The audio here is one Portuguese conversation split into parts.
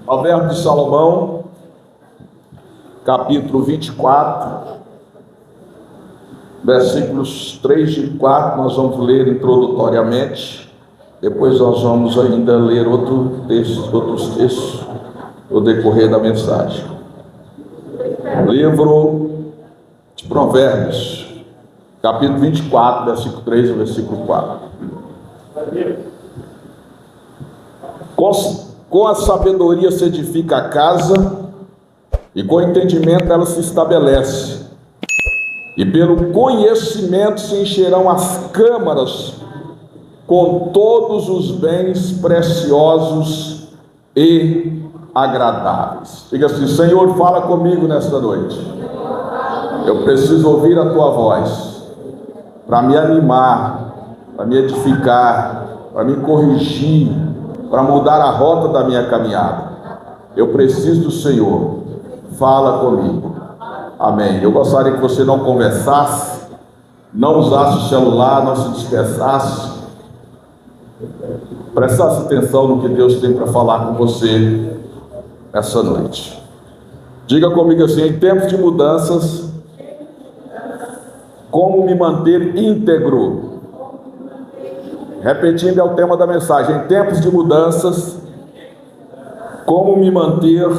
Provérbio de Salomão, capítulo 24, versículos 3 e 4, nós vamos ler introdutoriamente, depois nós vamos ainda ler outros textos no decorrer da mensagem. Livro de Provérbios, capítulo 24, versículo 3 e versículo 4. Com a sabedoria se edifica a casa, e com o entendimento ela se estabelece. E pelo conhecimento se encherão as câmaras com todos os bens preciosos e agradáveis. Diga assim: Senhor, fala comigo nesta noite. Eu preciso ouvir a tua voz para me animar, para me edificar, para me corrigir, para mudar a rota da minha caminhada. Eu preciso do Senhor. Fala comigo. Amém. Eu gostaria que você não conversasse, não usasse o celular, não se dispersasse, prestasse atenção no que Deus tem para falar com você essa noite. Diga comigo assim: em tempos de mudanças, como me manter íntegro? Repetindo, é o tema da mensagem. Em tempos de mudanças, como me manter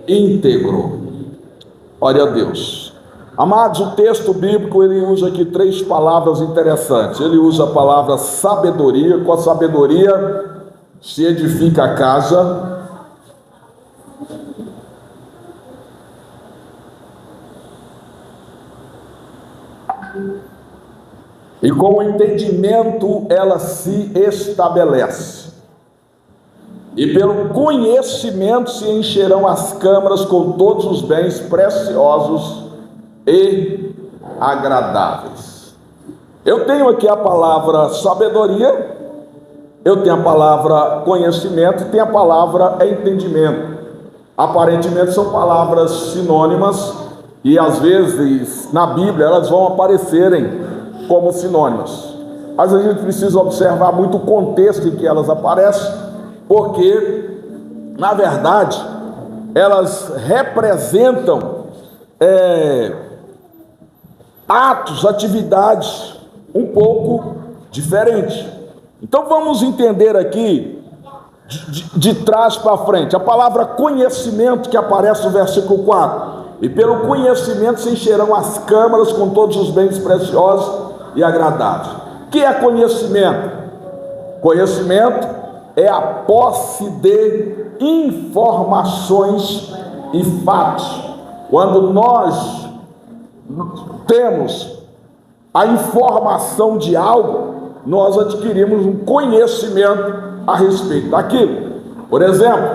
íntegro? Olha a Deus. Amados, o texto bíblico, ele usa aqui três palavras interessantes. Ele usa a palavra sabedoria. Com a sabedoria se edifica a casa. E com o entendimento ela se estabelece. E pelo conhecimento se encherão as câmaras com todos os bens preciosos e agradáveis. Eu tenho aqui a palavra sabedoria, eu tenho a palavra conhecimento e tenho a palavra entendimento. Aparentemente são palavras sinônimas e às vezes na Bíblia elas vão aparecerem como sinônimas. Mas a gente precisa observar muito o contexto em que elas aparecem, porque, na verdade, elas representam atos, atividades um pouco diferentes. Então vamos entender aqui de trás para frente. A palavra conhecimento que aparece no versículo 4. E pelo conhecimento se encherão as câmaras com todos os bens preciosos e agradáveis. O que é conhecimento? Conhecimento é a posse de informações e fatos. Quando nós temos a informação de algo, nós adquirimos um conhecimento a respeito daquilo. Por exemplo,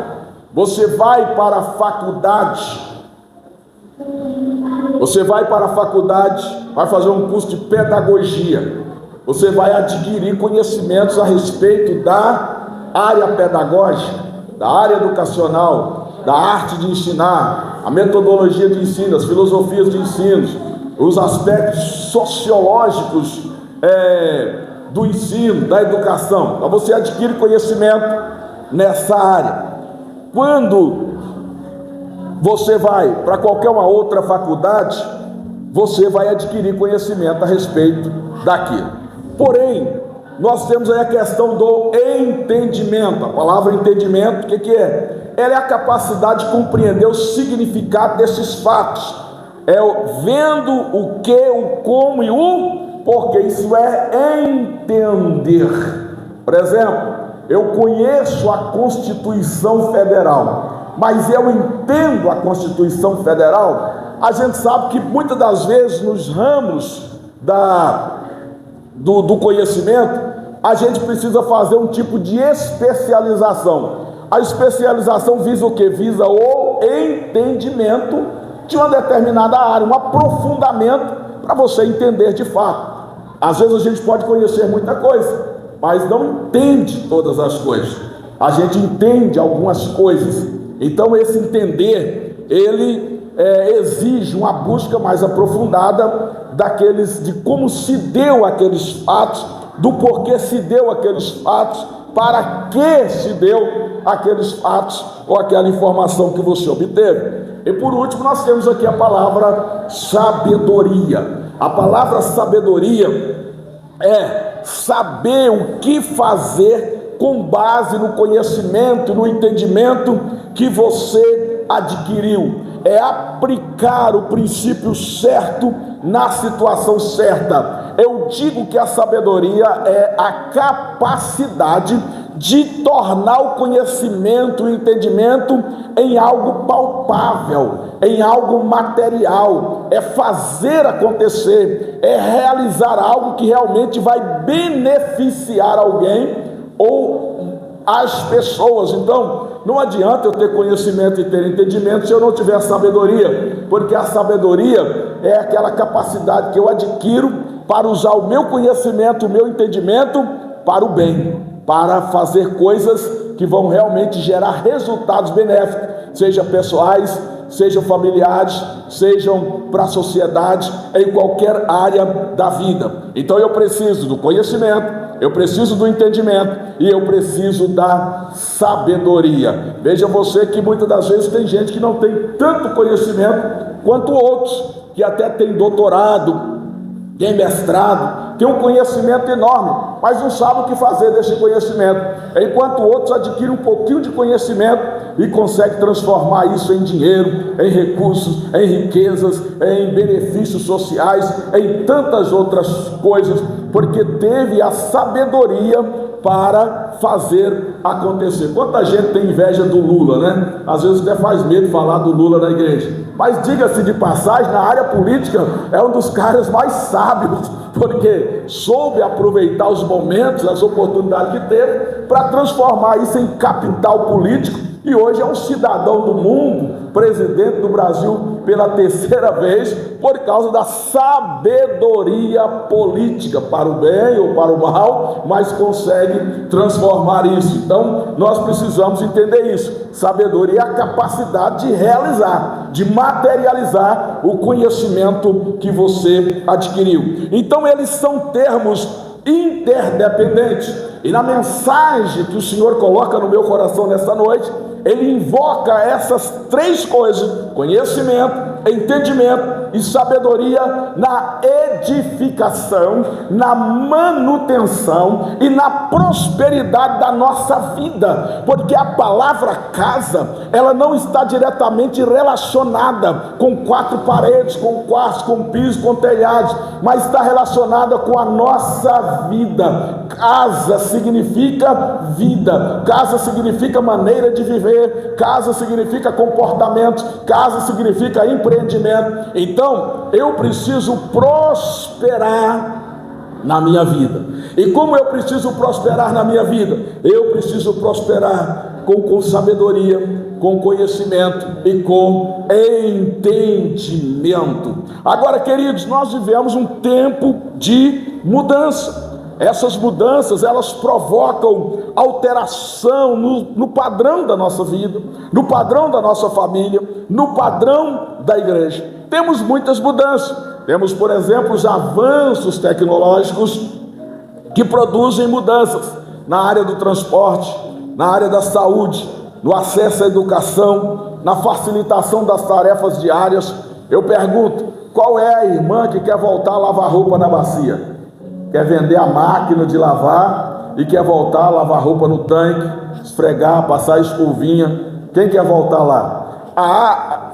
você vai para a faculdade, vai fazer um curso de pedagogia, você vai adquirir conhecimentos a respeito da área pedagógica, da área educacional, da arte de ensinar, a metodologia de ensino, as filosofias de ensino, os aspectos sociológicos do ensino, da educação. Então você adquire conhecimento nessa área. Quando você vai para qualquer uma outra faculdade, você vai adquirir conhecimento a respeito daquilo. Porém, nós temos aí a questão do entendimento. A palavra entendimento, o que é? Ela é a capacidade de compreender o significado desses fatos. É vendo o que, o como e o porquê. Isso é entender. Por exemplo, eu conheço a Constituição Federal, mas eu entendo a Constituição Federal. A gente sabe que muitas das vezes nos ramos do conhecimento, a gente precisa fazer um tipo de especialização. A especialização visa o quê? Visa o entendimento de uma determinada área, um aprofundamento para você entender de fato. Às vezes a gente pode conhecer muita coisa, mas não entende todas as coisas. A gente entende algumas coisas. Então esse entender, ele exige uma busca mais aprofundada de como se deu aqueles fatos, do porquê se deu aqueles fatos para que se deu aqueles fatos ou aquela informação que você obteve. E por último, nós temos aqui a palavra sabedoria. A palavra sabedoria é saber o que fazer com base no conhecimento, no entendimento que você adquiriu. É aplicar o princípio certo na situação certa. Eu digo que a sabedoria é a capacidade de tornar o conhecimento, o entendimento em algo palpável, em algo material, é fazer acontecer, é realizar algo que realmente vai beneficiar alguém ou as pessoas. Então, não adianta eu ter conhecimento e ter entendimento se eu não tiver sabedoria, porque a sabedoria é aquela capacidade que eu adquiro para usar o meu conhecimento, o meu entendimento para o bem, para fazer coisas que vão realmente gerar resultados benéficos, sejam pessoais, sejam familiares, sejam para a sociedade, em qualquer área da vida. Então eu preciso do conhecimento, eu preciso do entendimento e eu preciso da sabedoria. Veja você que muitas das vezes tem gente que não tem tanto conhecimento quanto outros, que até tem doutorado, tem mestrado, tem um conhecimento enorme, mas não sabe o que fazer desse conhecimento, enquanto outros adquirem um pouquinho de conhecimento e conseguem transformar isso em dinheiro, em recursos, em riquezas, em benefícios sociais, em tantas outras coisas, porque teve a sabedoria para fazer acontecer. Quanta gente tem inveja do Lula, né? Às vezes até faz medo de falar do Lula na igreja, mas diga-se de passagem, na área política é um dos caras mais sábios, porque soube aproveitar os momentos, as oportunidades que teve para transformar isso em capital político, e hoje é um cidadão do mundo, presidente do Brasil pela terceira vez, por causa da sabedoria política, para o bem ou para o mal, mas consegue transformar isso. Então nós precisamos entender isso. Sabedoria é a capacidade de realizar, de materializar o conhecimento que você adquiriu. Então eles são termos interdependentes, e na mensagem que o Senhor coloca no meu coração nesta noite, ele invoca essas três coisas: conhecimento, entendimento e sabedoria na edificação, na manutenção e na prosperidade da nossa vida, porque a palavra casa, ela não está diretamente relacionada com quatro paredes, com quartos, com piso, com telhados, mas está relacionada com a nossa vida. Casa significa vida, casa significa maneira de viver, casa significa comportamento, casa significa empreendimento. Então eu preciso prosperar na minha vida. E como eu preciso prosperar na minha vida? Eu preciso prosperar com sabedoria, com conhecimento e com entendimento. Agora, queridos, nós vivemos um tempo de mudança. Essas mudanças, elas provocam alteração no padrão da nossa vida, no padrão da nossa família, no padrão da igreja. Temos muitas mudanças. Temos, por exemplo, os avanços tecnológicos que produzem mudanças na área do transporte, na área da saúde, no acesso à educação, na facilitação das tarefas diárias. Eu pergunto, qual é a irmã que quer voltar a lavar roupa na bacia? Quer vender a máquina de lavar e quer voltar a lavar roupa no tanque, esfregar, passar escovinha? Quem quer voltar lá?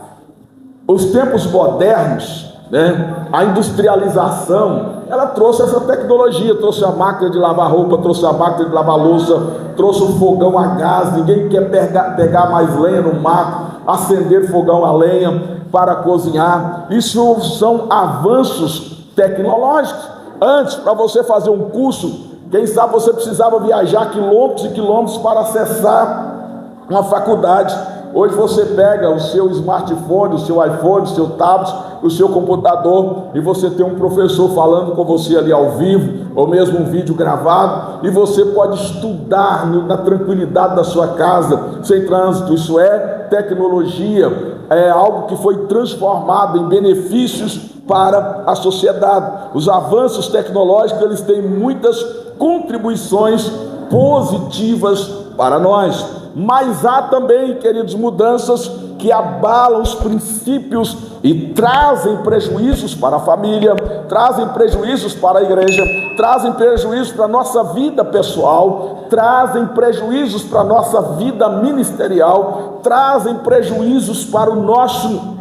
Os tempos modernos, né? A industrialização, ela trouxe essa tecnologia, trouxe a máquina de lavar roupa, trouxe a máquina de lavar louça, trouxe o fogão a gás. Ninguém quer pegar mais lenha no mato, acender fogão a lenha para cozinhar. Isso são avanços tecnológicos. Antes, para você fazer um curso, quem sabe você precisava viajar quilômetros e quilômetros para acessar uma faculdade. Hoje você pega o seu smartphone, o seu iPhone, o seu tablet, o seu computador, e você tem um professor falando com você ali ao vivo, ou mesmo um vídeo gravado, e você pode estudar na tranquilidade da sua casa, sem trânsito. Isso é tecnologia, é algo que foi transformado em benefícios para a sociedade. Os avanços tecnológicos, eles têm muitas contribuições positivas para nós. Mas há também, queridos, mudanças que abalam os princípios e trazem prejuízos para a família, trazem prejuízos para a igreja, trazem prejuízos para a nossa vida pessoal, trazem prejuízos para a nossa vida ministerial, trazem prejuízos para o nosso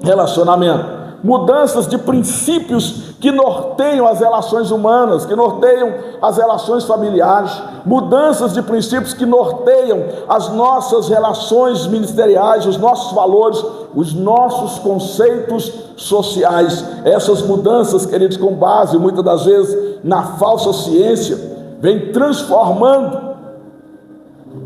relacionamento. Mudanças de princípios que norteiam as relações humanas, que norteiam as relações familiares, mudanças de princípios que norteiam as nossas relações ministeriais, os nossos valores, os nossos conceitos sociais. Essas mudanças, queridos, com base muitas das vezes na falsa ciência, vem transformando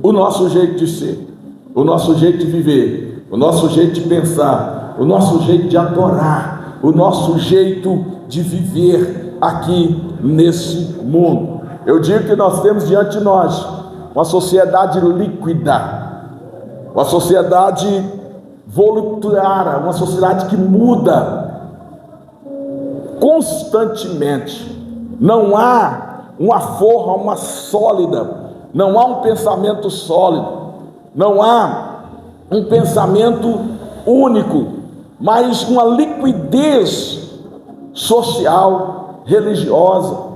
o nosso jeito de ser, o nosso jeito de viver, o nosso jeito de pensar, o nosso jeito de adorar, o nosso jeito de viver aqui nesse mundo. Eu digo que nós temos diante de nós uma sociedade líquida, uma sociedade voluptuária, uma sociedade que muda constantemente. Não há uma forma sólida, não há um pensamento sólido, não há um pensamento único, mas uma liquidez social, religiosa,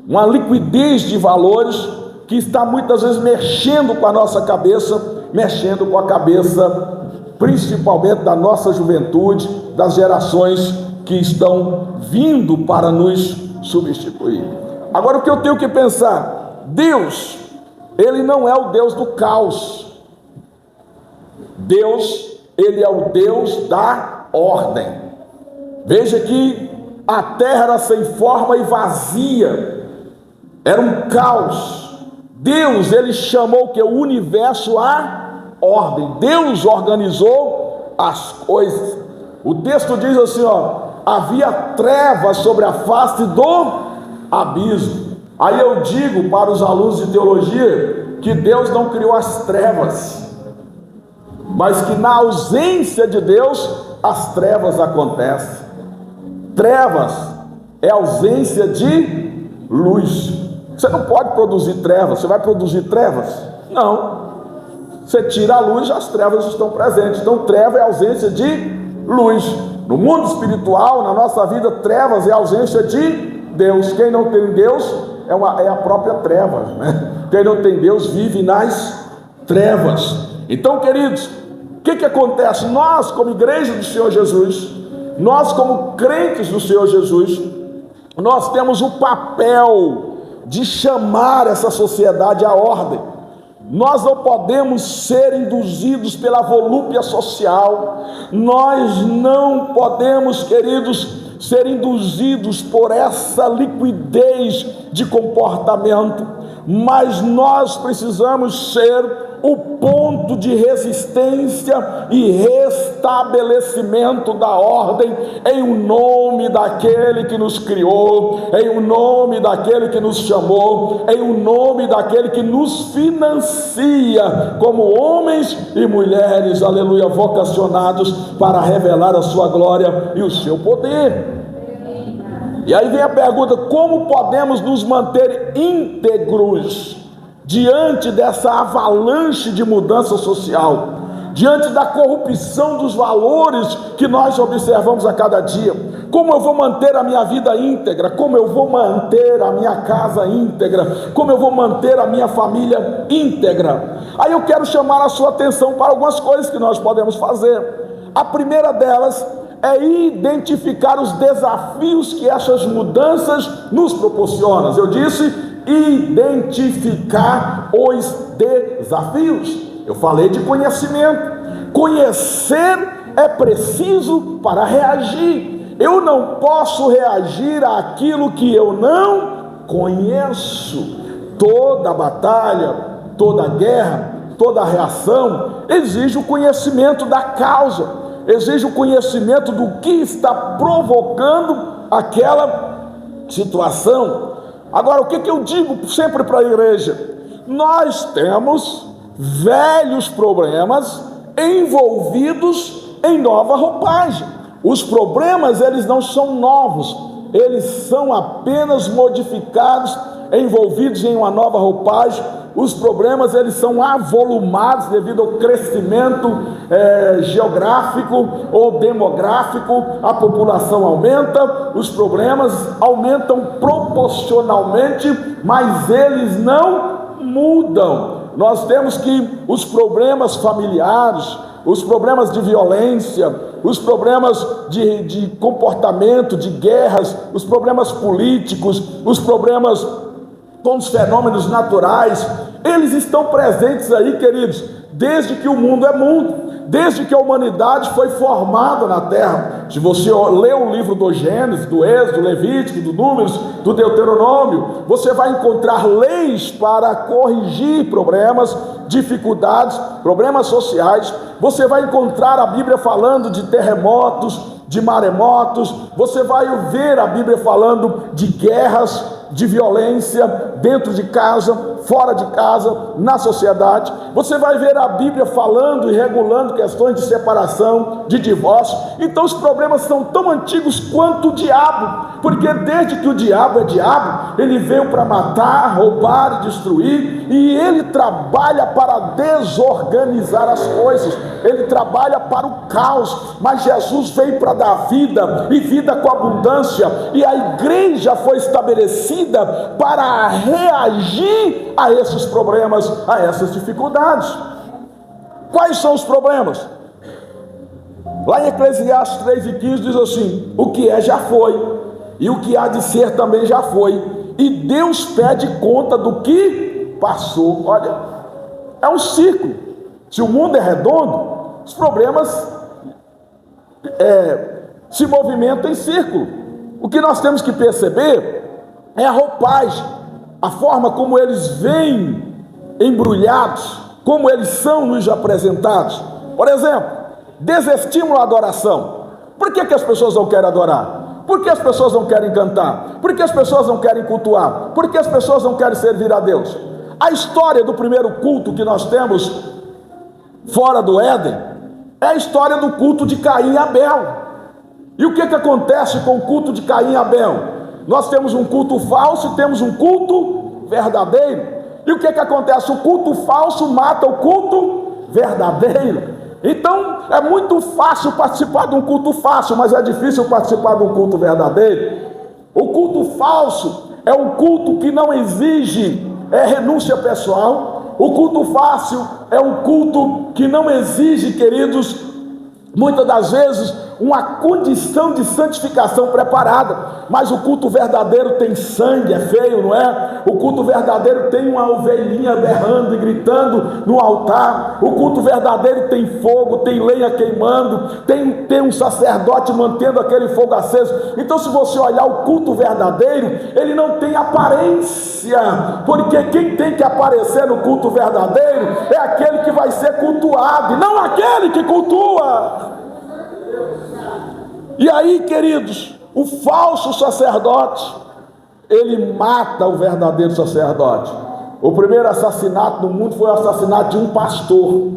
uma liquidez de valores que está muitas vezes mexendo com a nossa cabeça, mexendo com a cabeça principalmente da nossa juventude, das gerações que estão vindo para nos substituir. Agora, o que eu tenho que pensar? Deus, Ele não é o Deus do caos. Deus, Ele é o Deus da ordem. Veja que a terra era sem forma e vazia, era um caos. Deus, Ele chamou que o universo à ordem. Deus organizou as coisas. O texto diz assim, havia trevas sobre a face do abismo. Aí eu digo para os alunos de teologia que Deus não criou as trevas, mas que na ausência de Deus as trevas acontecem. Trevas é ausência de luz. Você não pode produzir trevas. Você vai produzir trevas? Não. Você tira a luz, as trevas estão presentes. Então treva é ausência de luz. No mundo espiritual, na nossa vida, trevas é ausência de Deus. Quem não tem Deus é a própria treva, né? Quem não tem Deus vive nas trevas. Então, queridos, o que acontece? Nós, como igreja do Senhor Jesus, nós como crentes do Senhor Jesus, nós temos o papel de chamar essa sociedade à ordem. Nós não podemos ser induzidos pela volúpia social, nós não podemos, queridos, ser induzidos por essa liquidez de comportamento, mas nós precisamos ser o ponto de resistência e restabelecimento da ordem, em o nome daquele que nos criou, em o nome daquele que nos chamou, em o nome daquele que nos financia como homens e mulheres, aleluia, vocacionados para revelar a sua glória e o seu poder. E aí vem a pergunta: como podemos nos manter íntegros diante dessa avalanche de mudança social, diante da corrupção dos valores que nós observamos a cada dia? Como eu vou manter a minha vida íntegra? Como eu vou manter a minha casa íntegra? Como eu vou manter a minha família íntegra? Aí eu quero chamar a sua atenção para algumas coisas que nós podemos fazer. A primeira delas é identificar os desafios que essas mudanças nos proporcionam. Eu disse identificar os desafios. Eu falei de conhecimento. Conhecer é preciso para reagir. Eu não posso reagir àquilo que eu não conheço. Toda batalha, toda guerra, toda reação exige o conhecimento da causa, exige o conhecimento do que está provocando aquela situação. Agora, o que eu digo sempre para a igreja? Nós temos velhos problemas envolvidos em nova roupagem. Os problemas, eles não são novos, eles são apenas modificados envolvidos em uma nova roupagem. Os problemas, eles são avolumados devido ao crescimento geográfico ou demográfico. A população aumenta, os problemas aumentam proporcionalmente, mas eles não mudam. Nós temos que os problemas familiares, os problemas de violência, os problemas de comportamento, de guerras, os problemas políticos, os problemas com os fenômenos naturais, eles estão presentes aí, queridos, desde que o mundo é mundo, desde que a humanidade foi formada na terra. Se você ler o livro do Gênesis, do Êxodo, do Levítico, do Números, do Deuteronômio, você vai encontrar leis para corrigir problemas, dificuldades, problemas sociais. Você vai encontrar a Bíblia falando de terremotos, de maremotos. Você vai ver a Bíblia falando de guerras, de violência dentro de casa, fora de casa, na sociedade. Você vai ver a Bíblia falando e regulando questões de separação, de divórcio. Então os problemas são tão antigos quanto o diabo, porque desde que o diabo é diabo, ele veio para matar, roubar e destruir, e ele trabalha para desorganizar as coisas, ele trabalha para o caos. Mas Jesus veio para dar vida, e vida com abundância, e a igreja foi estabelecida para reagir a esses problemas, a essas dificuldades. Quais são os problemas? Lá em Eclesiastes 3:15 diz assim: o que é já foi, e o que há de ser também já foi, e Deus pede conta do que passou. Olha, é um ciclo. Se o mundo é redondo, os problemas se movimentam em círculo. O que nós temos que perceber é a roupagem, a forma como eles vêm embrulhados, como eles são nos apresentados. Por exemplo, desestímulo à adoração. Por que as pessoas não querem adorar? Por que as pessoas não querem cantar? Por que as pessoas não querem cultuar? Por que as pessoas não querem servir a Deus? A história do primeiro culto que nós temos fora do Éden é a história do culto de Caim e Abel. E o que acontece com o culto de Caim e Abel? Nós temos um culto falso e temos um culto verdadeiro. E o que acontece? O culto falso mata o culto verdadeiro. Então é muito fácil participar de um culto falso, mas é difícil participar de um culto verdadeiro. O culto falso é um culto que não exige renúncia pessoal. O culto falso é um culto que não exige, queridos, muitas das vezes uma condição de santificação preparada. Mas o culto verdadeiro tem sangue, é feio, não é? O culto verdadeiro tem uma ovelhinha berrando e gritando no altar. O culto verdadeiro tem fogo, tem lenha queimando, tem um sacerdote mantendo aquele fogo aceso. Então, se você olhar o culto verdadeiro, ele não tem aparência, porque quem tem que aparecer no culto verdadeiro é aquele que vai ser cultuado, e não aquele que cultua. E aí, queridos, o falso sacerdote, ele mata o verdadeiro sacerdote. O primeiro assassinato no mundo foi o assassinato de um pastor.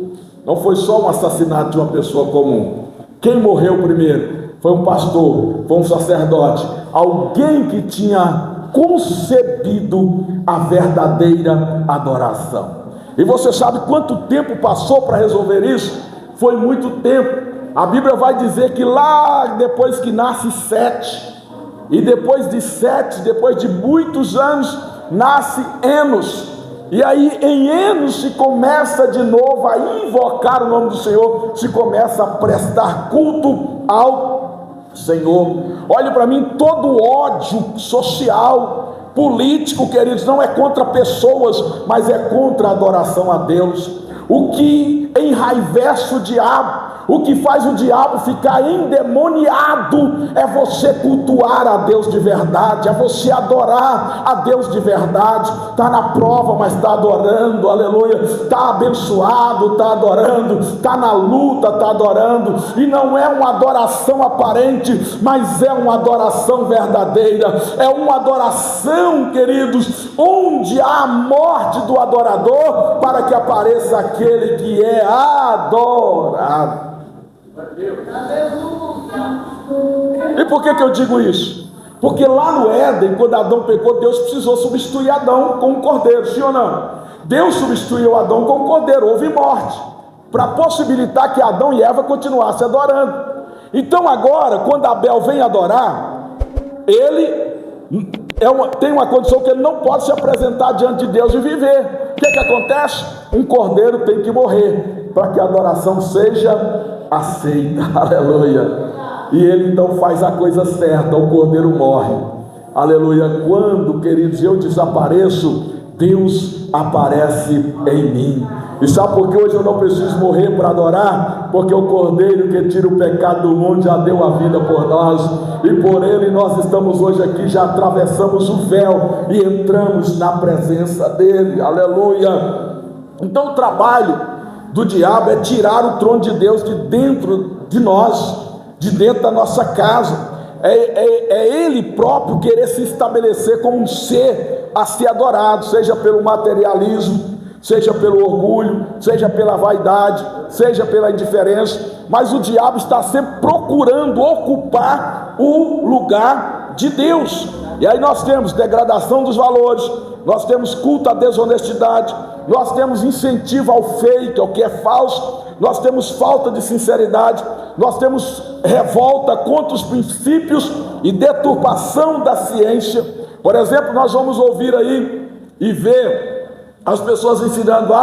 Não foi só um assassinato de uma pessoa comum. Quem morreu primeiro? Foi um pastor, foi um sacerdote, alguém que tinha concebido a verdadeira adoração. E você sabe quanto tempo passou para resolver isso? Foi muito tempo. A Bíblia vai dizer que lá depois que nasce Sete, e depois de Sete, depois de muitos anos, nasce Enos. E aí em Enos se começa de novo a invocar o nome do Senhor, se começa a prestar culto ao Senhor. Olhe para mim, todo ódio social, político, queridos, não é contra pessoas, mas é contra a adoração a Deus. O que enraivece o diabo, o que faz o diabo ficar endemoniado, é você cultuar a Deus de verdade, é você adorar a Deus de verdade. Está na prova, mas está adorando, aleluia. Está abençoado, está adorando. Está na luta, está adorando. E não é uma adoração aparente, mas é uma adoração verdadeira. É uma adoração, queridos, onde há a morte do adorador, para que apareça aquele que é adorado. E por que eu digo isso? Porque lá no Éden, quando Adão pecou, Deus precisou substituir Adão com um cordeiro, sim ou não? Deus substituiu Adão com um cordeiro, houve morte, para possibilitar que Adão e Eva continuassem adorando. Então agora, quando Abel vem adorar, ele tem uma condição que ele não pode se apresentar diante de Deus e viver. O que acontece? Um cordeiro tem que morrer, para que a adoração seja aceita, aleluia. E ele então faz a coisa certa, o cordeiro morre, aleluia. Quando, queridos, eu desapareço, Deus aparece em mim. E sabe por que hoje eu não preciso morrer para adorar? Porque o cordeiro que tira o pecado do mundo já deu a vida por nós, e por ele nós estamos hoje aqui, já atravessamos o véu e entramos na presença dele, aleluia. Então o trabalho do diabo é tirar o trono de Deus de dentro de nós, de dentro da nossa casa. É ele próprio querer se estabelecer como um ser a ser adorado, seja pelo materialismo, seja pelo orgulho, seja pela vaidade, seja pela indiferença. Mas o diabo está sempre procurando ocupar o lugar de Deus. E aí nós temos degradação dos valores, nós temos culto à desonestidade, nós temos incentivo ao fake, ao que é falso, nós temos falta de sinceridade, nós temos revolta contra os princípios e deturpação da ciência. Por exemplo, nós vamos ouvir aí e ver as pessoas ensinando: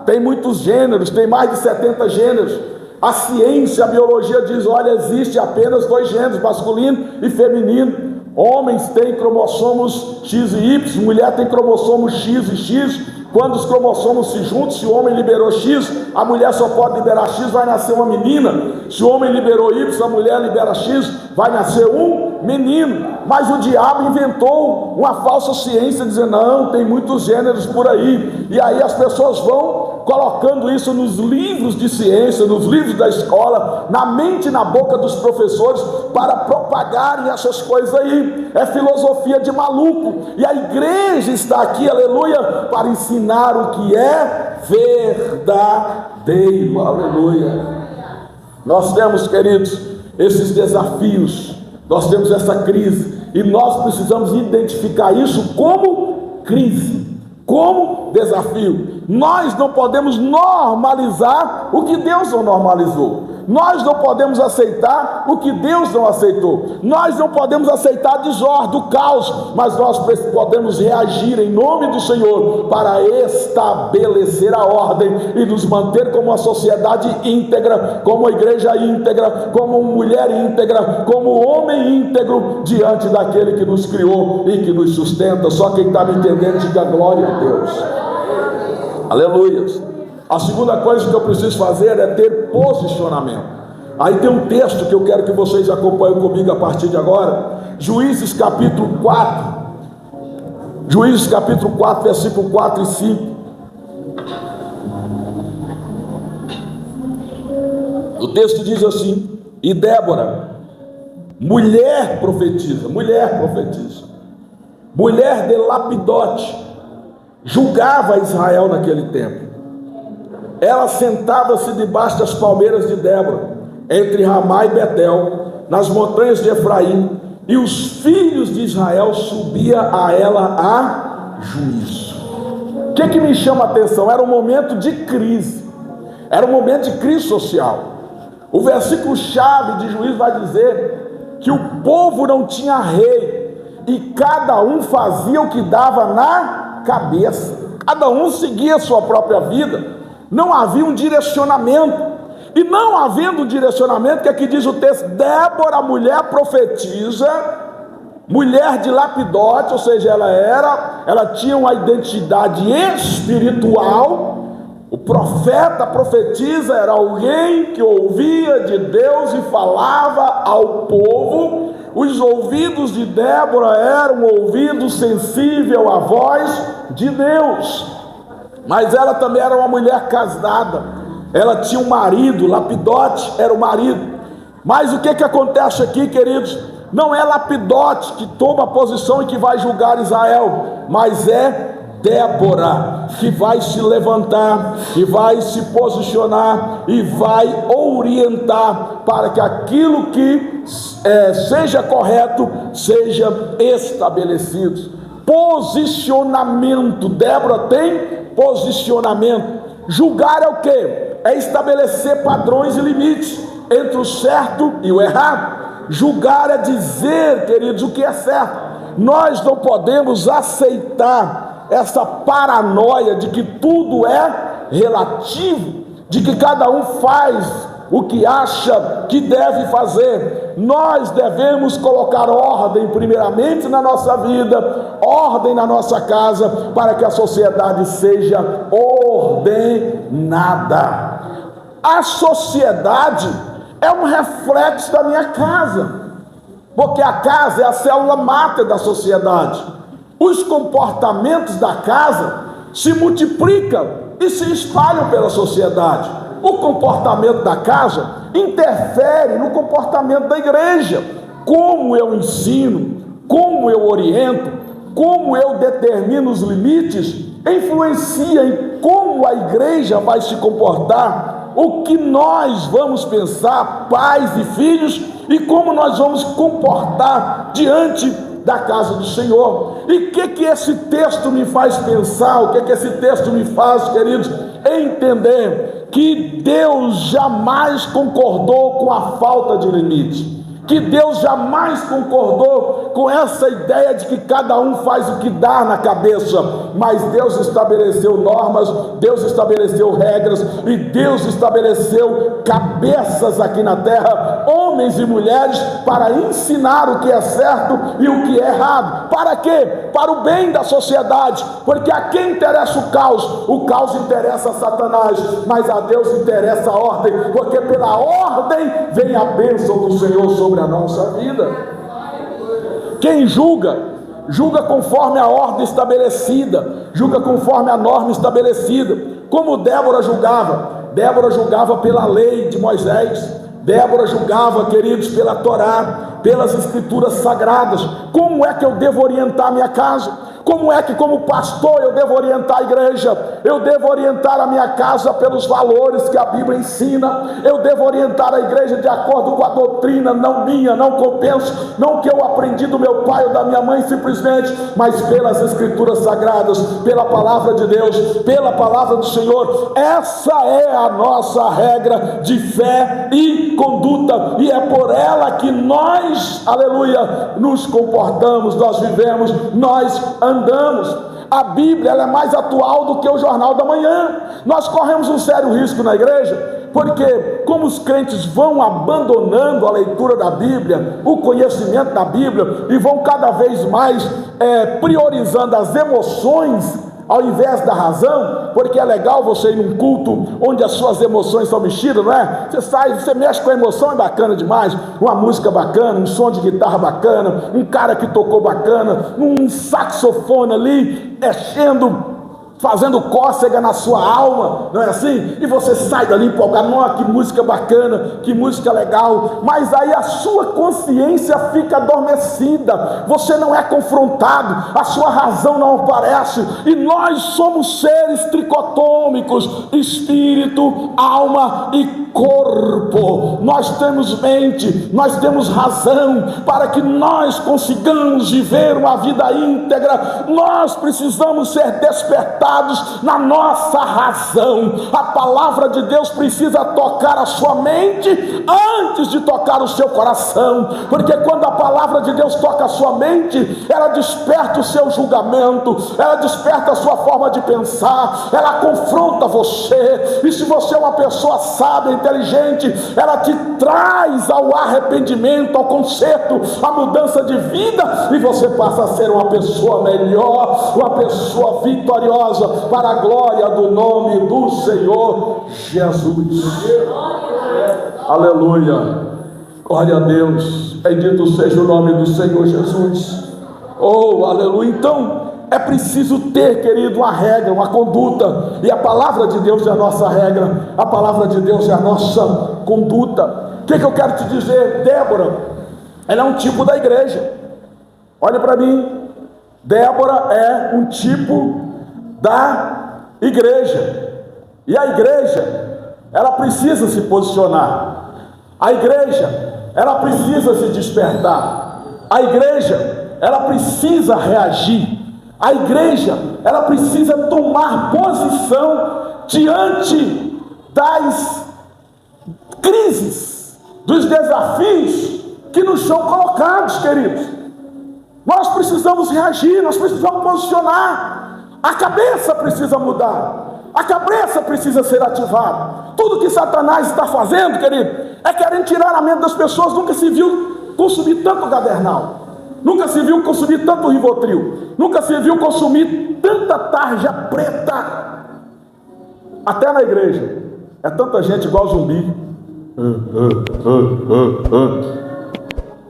tem muitos gêneros, tem mais de 70 gêneros. A ciência, a biologia diz: olha, existe apenas 2 gêneros, masculino e feminino. Homens têm cromossomos X e Y, mulher tem cromossomos X e X. Quando os cromossomos se juntam, se o homem liberou X, a mulher só pode liberar X, vai nascer uma menina. Se o homem liberou Y, a mulher libera X, vai nascer um menino. Mas o diabo inventou uma falsa ciência, dizendo: não, tem muitos gêneros por aí. E aí as pessoas vão colocando isso nos livros de ciência, nos livros da escola, na mente e na boca dos professores, para propagarem essas coisas aí. É filosofia de maluco. E a igreja está aqui, aleluia, para ensinar o que é verdadeiro, aleluia. Nós temos, queridos, esses desafios, nós temos essa crise, e nós precisamos identificar isso como crise, como desafio. Nós não podemos normalizar o que Deus não normalizou. Nós não podemos aceitar o que Deus não aceitou. Nós não podemos aceitar a desordem, o caos, mas nós podemos reagir em nome do Senhor para estabelecer a ordem e nos manter como uma sociedade íntegra, como uma igreja íntegra, como uma mulher íntegra, como homem íntegro diante daquele que nos criou e que nos sustenta. Só quem está me entendendo, diga glória a Deus. Aleluia. A segunda coisa que eu preciso fazer é ter posicionamento. Aí tem um texto que eu quero que vocês acompanhem comigo a partir de agora. Juízes capítulo 4. Juízes capítulo 4, versículo 4 e 5. O texto diz assim: e Débora, mulher profetiza, mulher de Lapidote, julgava Israel naquele tempo. Ela sentava-se debaixo das palmeiras de Débora, entre Ramá e Betel, nas montanhas de Efraim, e os filhos de Israel subiam a ela a juízo. O que me chama a atenção? Era um momento de crise, era um momento de crise social. O versículo chave de Juízes vai dizer que o povo não tinha rei, e cada um fazia o que dava na cabeça, cada um seguia a sua própria vida. Não havia um direcionamento, e não havendo um direcionamento, que aqui diz o texto: Débora, mulher profetiza, mulher de Lapidote, ou seja, ela tinha uma identidade espiritual. O profeta, a profetisa, era alguém que ouvia de Deus e falava ao povo. Os ouvidos de Débora eram ouvidos sensíveis à voz de Deus. Mas ela também era uma mulher casada, ela tinha um marido. Lapidote era o marido. Mas o que acontece aqui, queridos? Não é Lapidote que toma posição e que vai julgar Israel, mas é Débora, que vai se levantar e vai se posicionar e vai orientar para que aquilo que seja correto seja estabelecido. Posicionamento. Débora tem posicionamento. Julgar é o quê? É estabelecer padrões e limites entre o certo e o errado. Julgar é dizer, queridos, o que é certo. Nós não podemos aceitar essa paranoia de que tudo é relativo, de que cada um faz o que acha que deve fazer. Nós devemos colocar ordem primeiramente na nossa vida, ordem na nossa casa, para que a sociedade seja ordenada. A sociedade é um reflexo da minha casa, porque a casa é a célula máter da sociedade. Os comportamentos da casa se multiplicam e se espalham pela sociedade. O comportamento da casa interfere no comportamento da igreja. Como eu ensino, como eu oriento, como eu determino os limites, influencia em como a igreja vai se comportar, o que nós vamos pensar, pais e filhos, e como nós vamos comportar diante da casa do Senhor. E o que esse texto me faz pensar? O que esse texto me faz, queridos, entender que Deus jamais concordou com a falta de limite, que Deus jamais concordou com essa ideia de que cada um faz o que dá na cabeça, mas Deus estabeleceu normas, Deus estabeleceu regras, e Deus estabeleceu cabeças aqui na terra, homens e mulheres, para ensinar o que é certo e o que é errado. Para quê? Para o bem da sociedade, porque a quem interessa o caos interessa a Satanás, mas a Deus interessa a ordem, porque pela ordem vem a bênção do Senhor sobre a nossa vida. Quem julga, julga conforme a ordem estabelecida, julga conforme a norma estabelecida. Como Débora julgava pela lei de Moisés, Débora julgava, queridos, pela Torá, pelas escrituras sagradas. Como é que eu devo orientar a minha casa? Como é que, como pastor, eu devo orientar a igreja? Eu devo orientar a minha casa pelos valores que a Bíblia ensina. Eu devo orientar a igreja de acordo com a doutrina, não minha, não que eu penso, não que eu aprendi do meu pai ou da minha mãe simplesmente, mas pelas escrituras sagradas, pela palavra de Deus, pela palavra do Senhor. Essa é a nossa regra de fé e conduta, e é por ela que nós, aleluia, nos comportamos, nós vivemos, nós andamos. A Bíblia, ela é mais atual do que o Jornal da Manhã. Nós corremos um sério risco na igreja, porque como os crentes vão abandonando a leitura da Bíblia, o conhecimento da Bíblia, e vão cada vez mais priorizando as emoções ao invés da razão, porque é legal você ir num culto onde as suas emoções são mexidas, não é? Você sai, você mexe com a emoção, é bacana demais, uma música bacana, um som de guitarra bacana, um cara que tocou bacana, um saxofone ali, mexendo, fazendo cócega na sua alma, não é assim? E você sai dali empolgado, nossa, que música bacana, que música legal, mas aí a sua consciência fica adormecida, você não é confrontado, a sua razão não aparece, e nós somos seres tricotômicos, espírito, alma e corpo. Nós temos mente, nós temos razão, para que nós consigamos viver uma vida íntegra, nós precisamos ser despertados na nossa razão. A palavra de Deus precisa tocar a sua mente antes de tocar o seu coração, porque quando a palavra de Deus toca a sua mente, ela desperta o seu julgamento, ela desperta a sua forma de pensar, ela confronta você, e se você é uma pessoa sábia, inteligente, ela te traz ao arrependimento, ao conserto, à mudança de vida, e você passa a ser uma pessoa melhor, uma pessoa vitoriosa, para a glória do nome do Senhor Jesus. Aleluia, glória a Deus, bendito seja o nome do Senhor Jesus. Oh, aleluia. Então é preciso ter, querido, uma regra, uma conduta, e a palavra de Deus é a nossa regra, a palavra de Deus é a nossa conduta. O que eu quero te dizer? Débora, ela é um tipo da igreja. Olha para mim, Débora é um tipo da igreja. E a igreja, ela precisa se posicionar. A igreja, ela precisa se despertar. A igreja, ela precisa reagir. A igreja, ela precisa tomar posição diante das crises, dos desafios que nos são colocados, queridos. Nós precisamos reagir, nós precisamos posicionar. A cabeça precisa mudar. A cabeça precisa ser ativada. Tudo que Satanás está fazendo, querido, é querendo tirar a mente das pessoas. Nunca se viu consumir tanto gadernal, nunca se viu consumir tanto Rivotril, nunca se viu consumir tanta tarja preta. Até na igreja é tanta gente igual zumbi.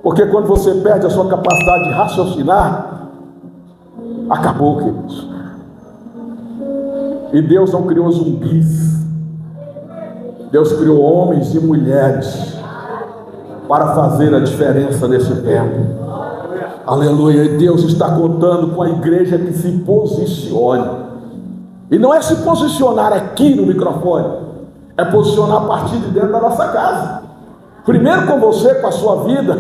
Porque quando você perde a sua capacidade de raciocinar, acabou, queridos. E Deus não criou zumbis. Deus criou homens e mulheres para fazer a diferença nesse tempo. Aleluia. E Deus está contando com a igreja que se posicione. E não é se posicionar aqui no microfone, é posicionar a partir de dentro da nossa casa. Primeiro com você, com a sua vida,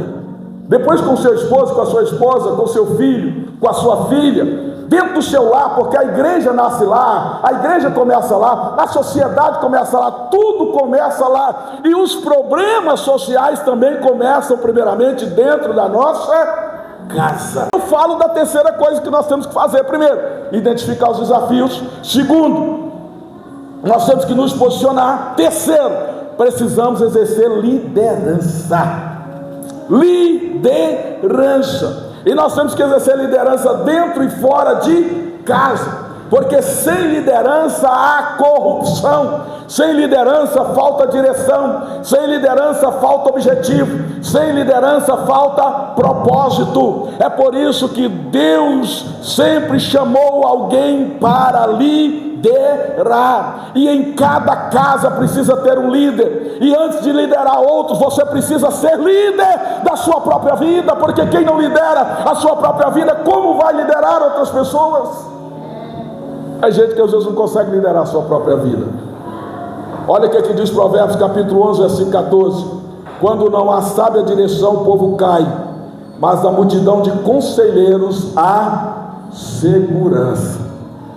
depois com o seu esposo, com a sua esposa, com o seu filho, com a sua filha, dentro do seu lar, porque a igreja nasce lá, a igreja começa lá, a sociedade começa lá, tudo começa lá, e os problemas sociais também começam primeiramente dentro da nossa casa. Eu falo da terceira coisa que nós temos que fazer. Primeiro, identificar os desafios. Segundo, nós temos que nos posicionar. Terceiro, precisamos exercer liderança. Liderança. E nós temos que exercer liderança dentro e fora de casa. Porque sem liderança há corrupção. Sem liderança falta direção. Sem liderança falta objetivo. Sem liderança falta propósito. É por isso que Deus sempre chamou alguém para liderar. E em cada casa precisa ter um líder. E antes de liderar outros, você precisa ser líder da sua própria vida. Porque quem não lidera a sua própria vida, como vai liderar outras pessoas? É gente que às vezes não consegue liderar a sua própria vida. Olha o que diz Provérbios capítulo 11, versículo 14. Quando não há sábia direção, o povo cai, mas na multidão de conselheiros há segurança.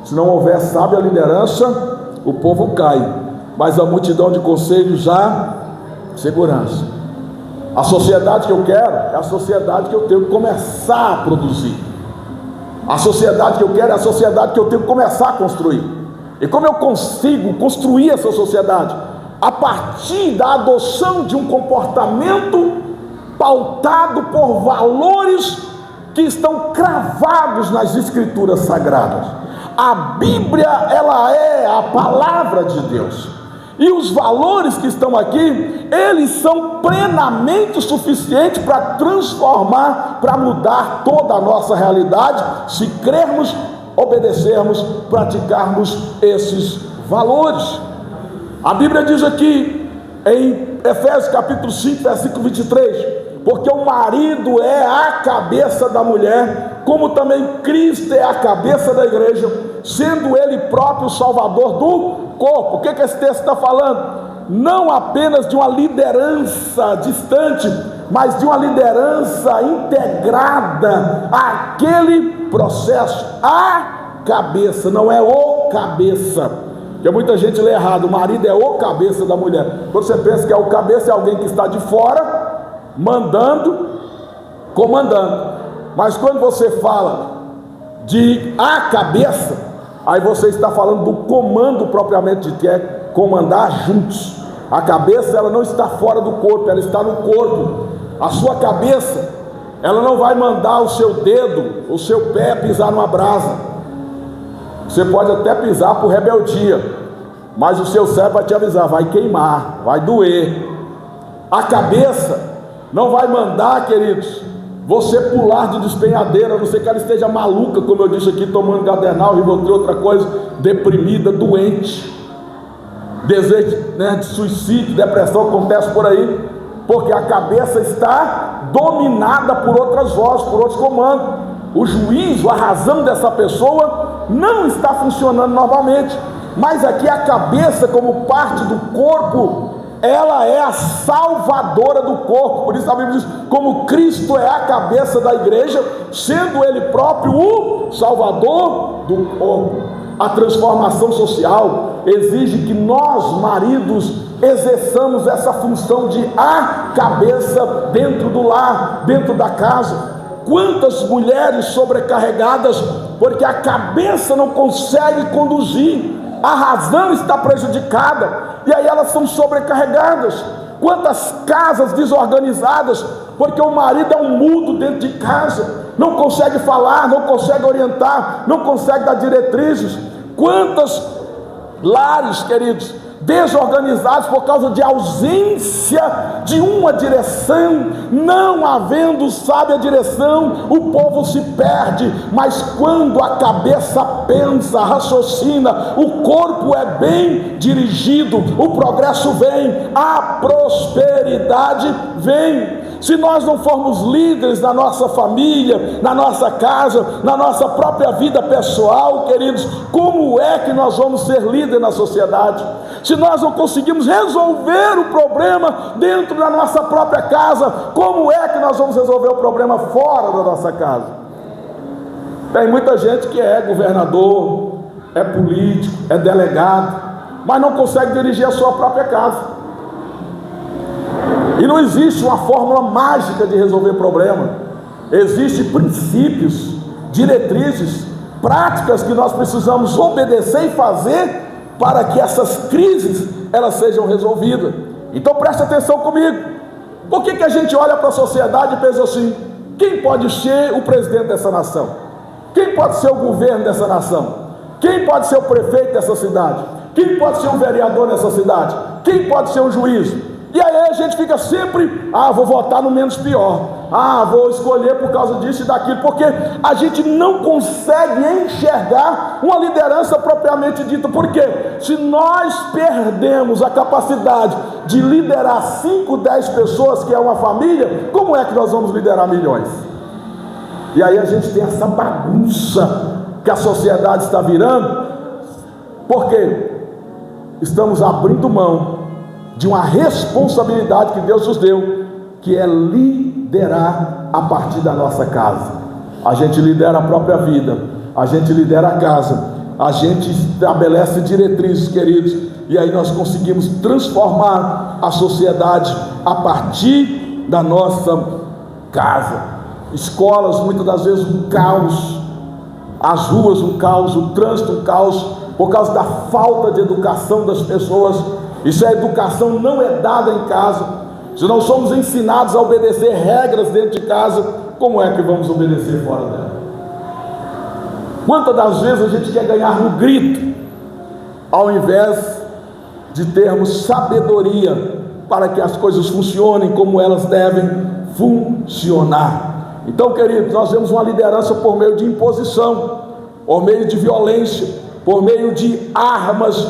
Se não houver sábia liderança, o povo cai, mas a multidão de conselhos há segurança. A sociedade que eu quero é a sociedade que eu tenho que começar a produzir. A sociedade que eu quero é a sociedade que eu tenho que começar a construir. E como eu consigo construir essa sociedade? A partir da adoção de um comportamento pautado por valores que estão cravados nas escrituras sagradas. A Bíblia, ela é a palavra de Deus. E os valores que estão aqui, eles são plenamente suficientes para transformar, para mudar toda a nossa realidade, se crermos, obedecermos, praticarmos esses valores. A Bíblia diz aqui, em Efésios capítulo 5, versículo 23, porque o marido é a cabeça da mulher, como também Cristo é a cabeça da igreja, sendo ele próprio o salvador do corpo. O que esse texto está falando? Não apenas de uma liderança distante, mas de uma liderança integrada àquele processo. A cabeça, não é o cabeça, porque muita gente lê errado. O marido é o cabeça da mulher. Quando você pensa que é o cabeça, é alguém que está de fora, mandando, comandando. Mas quando você fala de a cabeça, aí você está falando do comando propriamente de que é comandar juntos. A cabeça, ela não está fora do corpo, ela está no corpo. A sua cabeça, ela não vai mandar o seu dedo, o seu pé pisar numa brasa. Você pode até pisar por rebeldia, mas o seu cérebro vai te avisar, vai queimar, vai doer. A cabeça não vai mandar, queridos, você pular de despenhadeira, a não ser que ela esteja maluca, como eu disse aqui, tomando gadernal, Rivotril, outra coisa, deprimida, doente, desejo de suicídio, depressão, acontece por aí, porque a cabeça está dominada por outras vozes, por outros comandos. O juízo, a razão dessa pessoa não está funcionando normalmente. Mas aqui a cabeça, como parte do corpo, ela é a salvadora do corpo. Por isso a Bíblia diz: como Cristo é a cabeça da igreja, sendo Ele próprio o salvador do corpo. A transformação social exige que nós, maridos, exerçamos essa função de a cabeça dentro do lar, dentro da casa. Quantas mulheres sobrecarregadas porque a cabeça não consegue conduzir, a razão está prejudicada, e aí elas são sobrecarregadas. Quantas casas desorganizadas porque o marido é um mudo dentro de casa, não consegue falar, não consegue orientar, não consegue dar diretrizes. Quantos lares, queridos, desorganizados por causa de ausência de uma direção. Não havendo sábia direção, o povo se perde. Mas quando a cabeça pensa, raciocina, o corpo é bem dirigido, o progresso vem, a prosperidade vem. Se nós não formos líderes na nossa família, na nossa casa, na nossa própria vida pessoal, queridos, como é que nós vamos ser líderes na sociedade? Se nós não conseguimos resolver o problema dentro da nossa própria casa, como é que nós vamos resolver o problema fora da nossa casa? Tem muita gente que é governador, é político, é delegado, mas não consegue dirigir a sua própria casa. E não existe uma fórmula mágica de resolver problema. Existem princípios, diretrizes, práticas que nós precisamos obedecer e fazer para que essas crises elas sejam resolvidas. Então preste atenção comigo. Por que a gente olha para a sociedade e pensa assim: quem pode ser o presidente dessa nação? Quem pode ser o governo dessa nação? Quem pode ser o prefeito dessa cidade? Quem pode ser o vereador dessa cidade? Quem pode ser o juiz? E aí a gente fica sempre: vou votar no menos pior, vou escolher por causa disso e daquilo, porque a gente não consegue enxergar uma liderança propriamente dita. Porque se nós perdemos a capacidade de liderar 5, 10 pessoas, que é uma família, como é que nós vamos liderar milhões? E aí a gente tem essa bagunça que a sociedade está virando, porque estamos abrindo mão de uma responsabilidade que Deus nos deu, que é liderar a partir da nossa casa. A gente lidera a própria vida, a gente lidera a casa, a gente estabelece diretrizes, queridos, e aí nós conseguimos transformar a sociedade a partir da nossa casa. Escolas, muitas das vezes um caos, as ruas um caos, o trânsito um caos, por causa da falta de educação das pessoas. Isso é educação, não é dada em casa. Se não somos ensinados a obedecer regras dentro de casa, como é que vamos obedecer fora dela? Quantas das vezes a gente quer ganhar no grito, ao invés de termos sabedoria para que as coisas funcionem como elas devem funcionar? Então, queridos, nós vemos uma liderança por meio de imposição, por meio de violência, por meio de armas,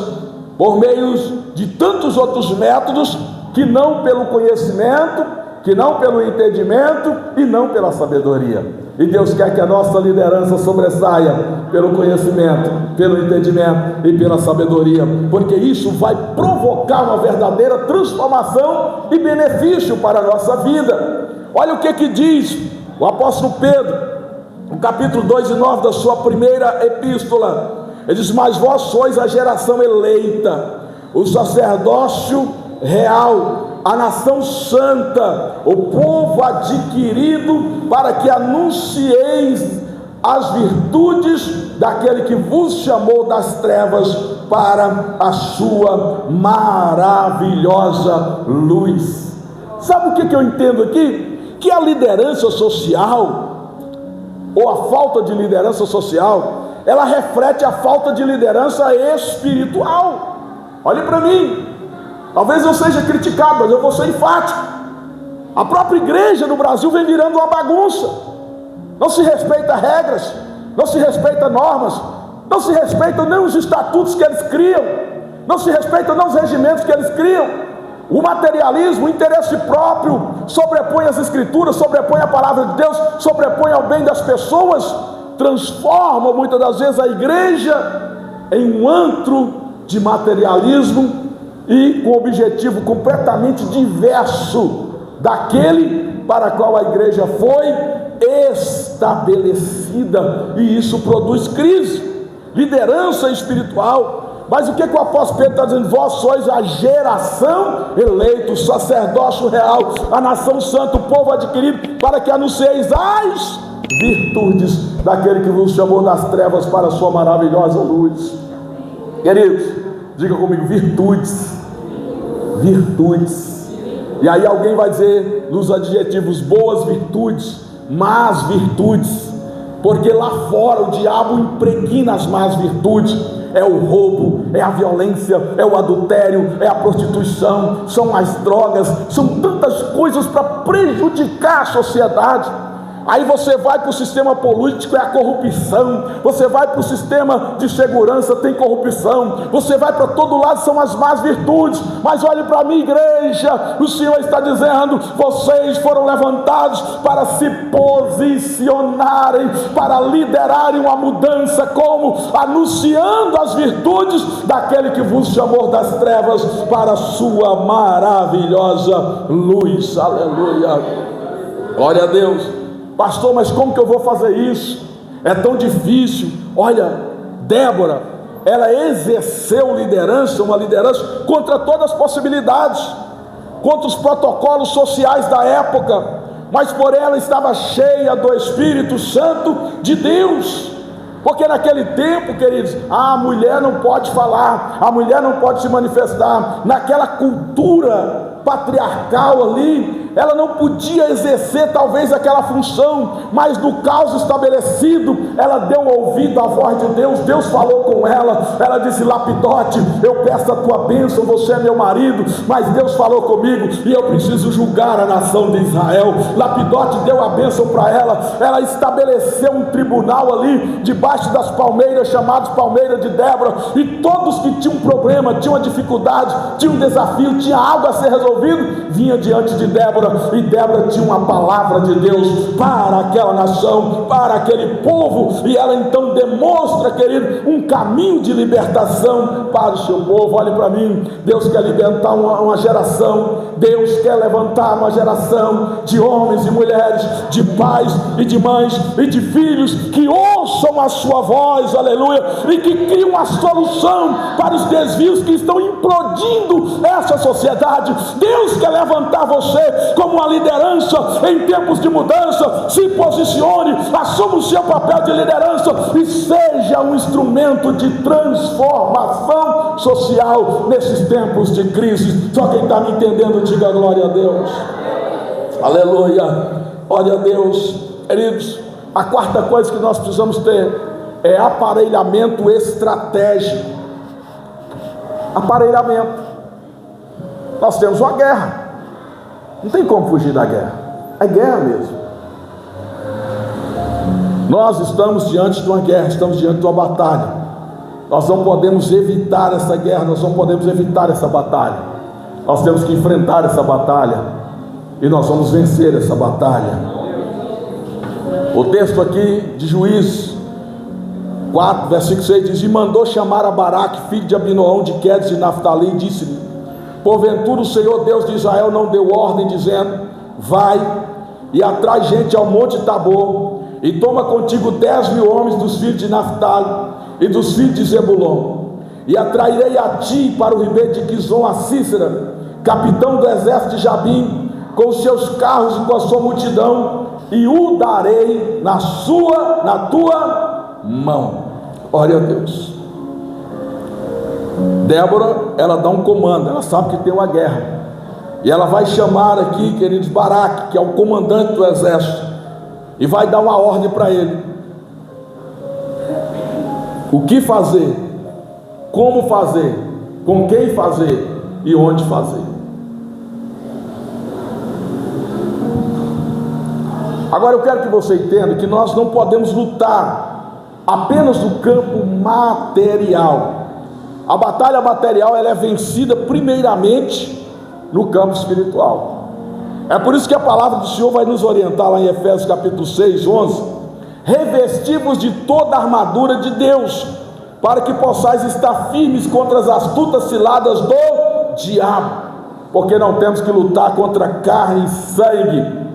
por meio de tantos outros métodos, que não pelo conhecimento, que não pelo entendimento e não pela sabedoria. E Deus quer que a nossa liderança sobressaia pelo conhecimento, pelo entendimento e pela sabedoria, porque isso vai provocar uma verdadeira transformação e benefício para a nossa vida. Olha o que diz o apóstolo Pedro, no capítulo 2 e 9 da sua primeira epístola. Ele diz: mas vós sois a geração eleita, o sacerdócio real, a nação santa, o povo adquirido, para que anuncieis as virtudes daquele que vos chamou das trevas para a sua maravilhosa luz. Sabe o que eu entendo aqui? Que a liderança social, ou a falta de liderança social, ela reflete a falta de liderança espiritual. Olhe para mim, talvez eu seja criticado, mas eu vou ser enfático. A própria igreja no Brasil vem virando uma bagunça. Não se respeita regras, não se respeita normas, não se respeitam nem os estatutos que eles criam, não se respeitam nem os regimentos que eles criam. O materialismo, o interesse próprio sobrepõe as escrituras, sobrepõe a palavra de Deus, sobrepõe ao bem das pessoas. transformam muitas das vezes a igreja em um antro de materialismo e com objetivo completamente diverso daquele para qual a igreja foi estabelecida, e isso produz crise, liderança espiritual. Mas o que o apóstolo Pedro está dizendo? Vós sois a geração eleita, o sacerdócio real, a nação santa, o povo adquirido, para que anuncieis as virtudes daquele que vos chamou das trevas para a sua maravilhosa luz. Queridos, diga comigo: virtudes, virtudes. E aí alguém vai dizer nos adjetivos: boas virtudes, más virtudes, porque lá fora o diabo impregna as más virtudes. É o roubo, é a violência, é o adultério, é a prostituição, são as drogas, são tantas coisas para prejudicar a sociedade. Aí você vai para o sistema político, é a corrupção. Você vai para o sistema de segurança, tem corrupção. Você vai para todo lado, são as más virtudes. Mas olhe para mim, igreja, o Senhor está dizendo: vocês foram levantados para se posicionarem, para liderarem uma mudança, como? Anunciando as virtudes daquele que vos chamou das trevas para a sua maravilhosa luz. Aleluia, glória a Deus. Pastor, mas como que eu vou fazer isso? É tão difícil. Olha, Débora, ela exerceu liderança, uma liderança contra todas as possibilidades, contra os protocolos sociais da época, mas por ela estava cheia do Espírito Santo de Deus. Porque naquele tempo, queridos, a mulher não pode falar, a mulher não pode se manifestar. Naquela cultura patriarcal ali, ela não podia exercer talvez aquela função, mas no caos estabelecido, ela deu ouvido à voz de Deus. Deus falou com ela, ela disse: Lapidote, eu peço a tua bênção, você é meu marido, mas Deus falou comigo e eu preciso julgar a nação de Israel. Lapidote deu a bênção para ela, ela estabeleceu um tribunal ali, debaixo das palmeiras, chamados palmeiras de Débora, e todos que tinham um problema, tinham uma dificuldade, tinham um desafio, tinha algo a ser resolvido, vinha diante de Débora, e Débora tinha uma palavra de Deus para aquela nação, para aquele povo, e ela então demonstra, querido, um caminho de libertação para o seu povo. Olhe para mim, Deus quer libertar uma geração, Deus quer levantar uma geração de homens e mulheres, de pais e de mães e de filhos que ouçam a sua voz, aleluia, e que criam a solução para os desvios que estão implodindo essa sociedade. Deus quer levantar você como uma liderança em tempos de mudança. Se posicione, assuma o seu papel de liderança e seja um instrumento de transformação social nesses tempos de crise. Só quem está me entendendo, diga glória a Deus. Aleluia, glória a Deus. Queridos, a quarta coisa que nós precisamos ter é aparelhamento estratégico. Aparelhamento. Nós temos uma guerra, não tem como fugir da guerra, é guerra mesmo. Nós estamos diante de uma guerra, estamos diante de uma batalha. Nós não podemos evitar essa guerra, nós não podemos evitar essa batalha. Nós temos que enfrentar essa batalha e nós vamos vencer essa batalha. O texto aqui de Juízes 4, versículo 6 diz: e mandou chamar a Baraque, filho de Abinoão, de Quedes de Naftali, e disse-lhe: porventura o Senhor Deus de Israel não deu ordem, dizendo: vai e atrai gente ao monte Tabor, e toma contigo 10.000 homens dos filhos de Naftali e dos filhos de Zebulon, e atrairei a ti para o ribeiro de Quizon a Cícera, capitão do exército de Jabim, com os seus carros e com a sua multidão, e o darei na tua mão. Glória a Deus. Débora, ela dá um comando, ela sabe que tem uma guerra, e ela vai chamar aqui, queridos, Baraque, que é o comandante do exército, e vai dar uma ordem para ele: o que fazer, como fazer, com quem fazer e onde fazer. Agora eu quero que você entenda que nós não podemos lutar apenas no campo material. A batalha material, ela é vencida primeiramente no campo espiritual. É por isso que a palavra do Senhor vai nos orientar lá em Efésios capítulo 6, 11. revesti-vos de toda a armadura de Deus, para que possais estar firmes contra as astutas ciladas do diabo, porque não temos que lutar contra carne e sangue,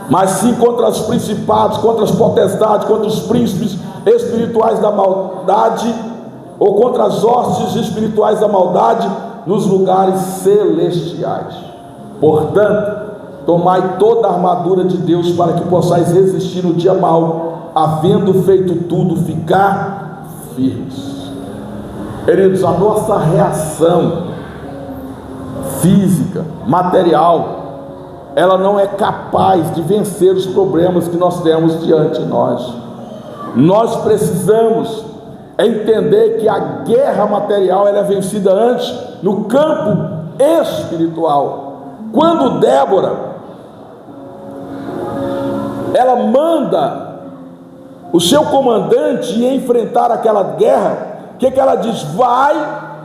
mas sim contra os principados, contra as potestades, contra os príncipes espirituais da maldade, ou contra as hostes espirituais da maldade nos lugares celestiais. Portanto, tomai toda a armadura de Deus, para que possais resistir no dia mau, havendo feito tudo, ficar firmes. Queridos, a nossa reação física, material, ela não é capaz de vencer os problemas que nós temos diante de nós. Nós precisamos entender que a guerra material ela é vencida antes no campo espiritual. Quando Débora ela manda o seu comandante ir enfrentar aquela guerra, o que ela diz? Vai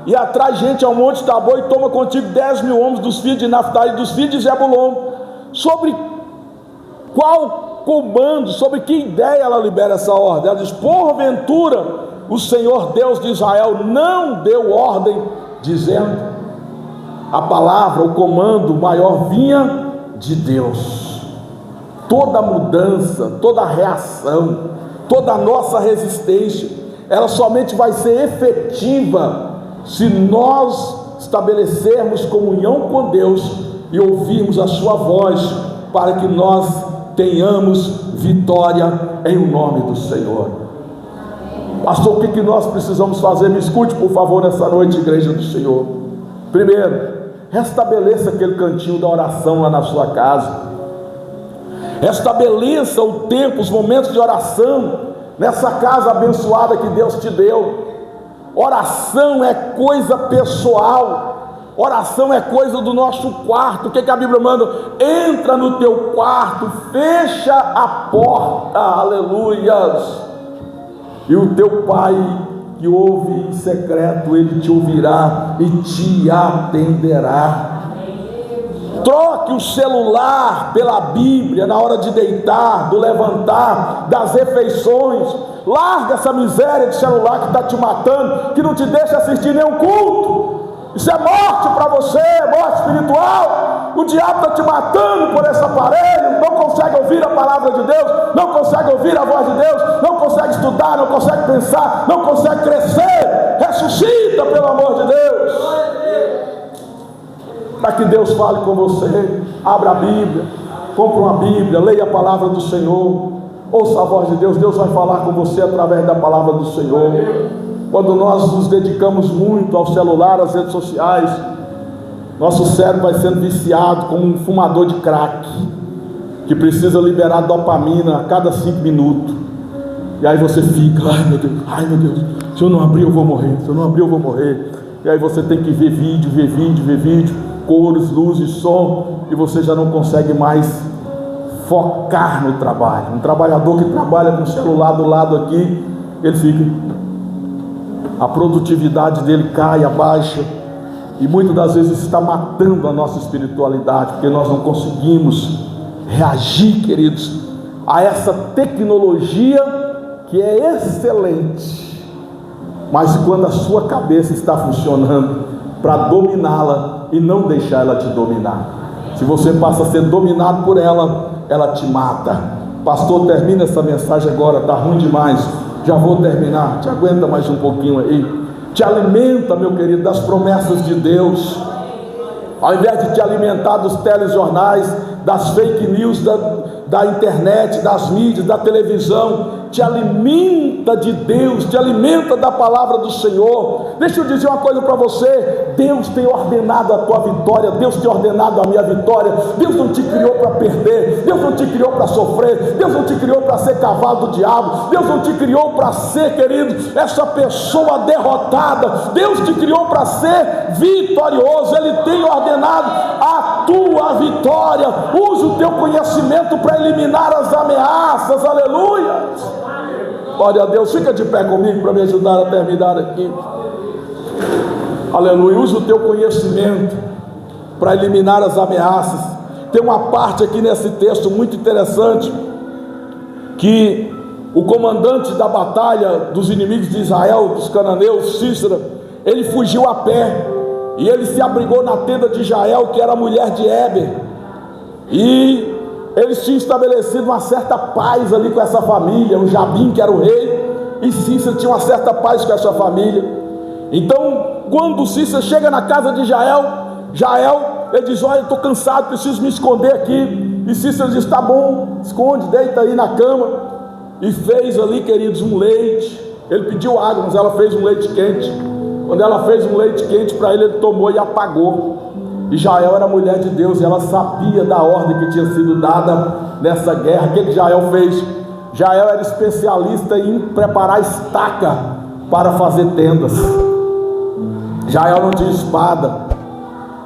e atrai gente ao monte Tabor e toma contigo 10.000 homens dos filhos de Naftali e dos filhos de Zebulon. Sobre qual comando, sobre que ideia ela libera essa ordem? Ela diz: porventura o Senhor Deus de Israel não deu ordem, dizendo. A palavra, o comando maior vinha de Deus. Toda mudança, toda reação, toda a nossa resistência, ela somente vai ser efetiva se nós estabelecermos comunhão com Deus e ouvirmos a sua voz, para que nós tenhamos vitória em nome do Senhor. Pastor, o que nós precisamos fazer? Me escute por favor nessa noite, igreja do Senhor. Primeiro, restabeleça aquele cantinho da oração lá na sua casa. Restabeleça o tempo, os momentos de oração nessa casa abençoada que Deus te deu. Oração é coisa pessoal. Oração é coisa do nosso quarto. O que a Bíblia manda? Entra no teu quarto, fecha a porta, aleluias, e o teu Pai que ouve em secreto, Ele te ouvirá e te atenderá. Troque o celular pela Bíblia na hora de deitar, do levantar, das refeições. Larga essa miséria de celular que está te matando, que não te deixa assistir nenhum culto. Isso é morte para você, morte espiritual. O diabo está te matando por esse aparelho. Não consegue ouvir a palavra de Deus, não consegue ouvir a voz de Deus, não consegue estudar, não consegue pensar, não consegue crescer. Ressuscita, pelo amor de Deus, para que Deus fale com você. Abra a Bíblia, compre uma Bíblia, leia a palavra do Senhor, ouça a voz de Deus. Deus vai falar com você através da palavra do Senhor. Quando nós nos dedicamos muito ao celular, às redes sociais, nosso cérebro vai sendo viciado como um fumador de crack, que precisa liberar dopamina a cada 5 minutos. E aí você fica: ai meu Deus, se eu não abrir eu vou morrer, se eu não abrir eu vou morrer. E aí você tem que ver vídeo, cores, luzes, som, e você já não consegue mais focar no trabalho. Um trabalhador que trabalha com o celular do lado aqui, ele fica, a produtividade dele cai, abaixa, e muitas das vezes está matando a nossa espiritualidade, porque nós não conseguimos reagir, queridos, a essa tecnologia que é excelente, mas quando a sua cabeça está funcionando para dominá-la e não deixar ela te dominar, se você passa a ser dominado por ela, ela te mata. Pastor, termina essa mensagem agora, está ruim demais. Já vou terminar, te aguenta mais um pouquinho aí. Te alimenta, meu querido, das promessas de Deus, ao invés de te alimentar dos telejornais, das fake news da internet, das mídias, da televisão. Te alimenta de Deus, te alimenta da palavra do Senhor. Deixa eu dizer uma coisa para você: Deus tem ordenado a tua vitória, Deus tem ordenado a minha vitória. Deus não te criou para perder, Deus não te criou para sofrer, Deus não te criou para ser cavalo do diabo, Deus não te criou para ser, querido, essa pessoa derrotada. Deus te criou para ser vitorioso. Ele tem ordenado a tua vitória. Use o teu conhecimento para eliminar as ameaças, aleluia. Glória a Deus. Fica de pé comigo para me ajudar a terminar aqui. Aleluia. Use o teu conhecimento para eliminar as ameaças. Tem uma parte aqui nesse texto muito interessante, que o comandante da batalha dos inimigos de Israel, dos cananeus, Sísera, ele fugiu a pé, e ele se abrigou na tenda de Jael, que era a mulher de Heber, e eles tinham estabelecido uma certa paz ali com essa família. O Jabim, que era o rei, e Sísera tinha uma certa paz com essa família. Então, quando Sísera chega na casa de Jael, ele diz: olha, eu estou cansado, preciso me esconder aqui. E Sísera diz: tá bom, esconde, deita aí na cama. E fez ali, queridos, um leite. Ele pediu água, mas ela fez um leite quente. Quando ela fez um leite quente para ele, ele tomou e apagou. E Jael era mulher de Deus, e ela sabia da ordem que tinha sido dada nessa guerra. O que Jael fez? Jael era especialista em preparar estaca para fazer tendas. Jael não tinha espada,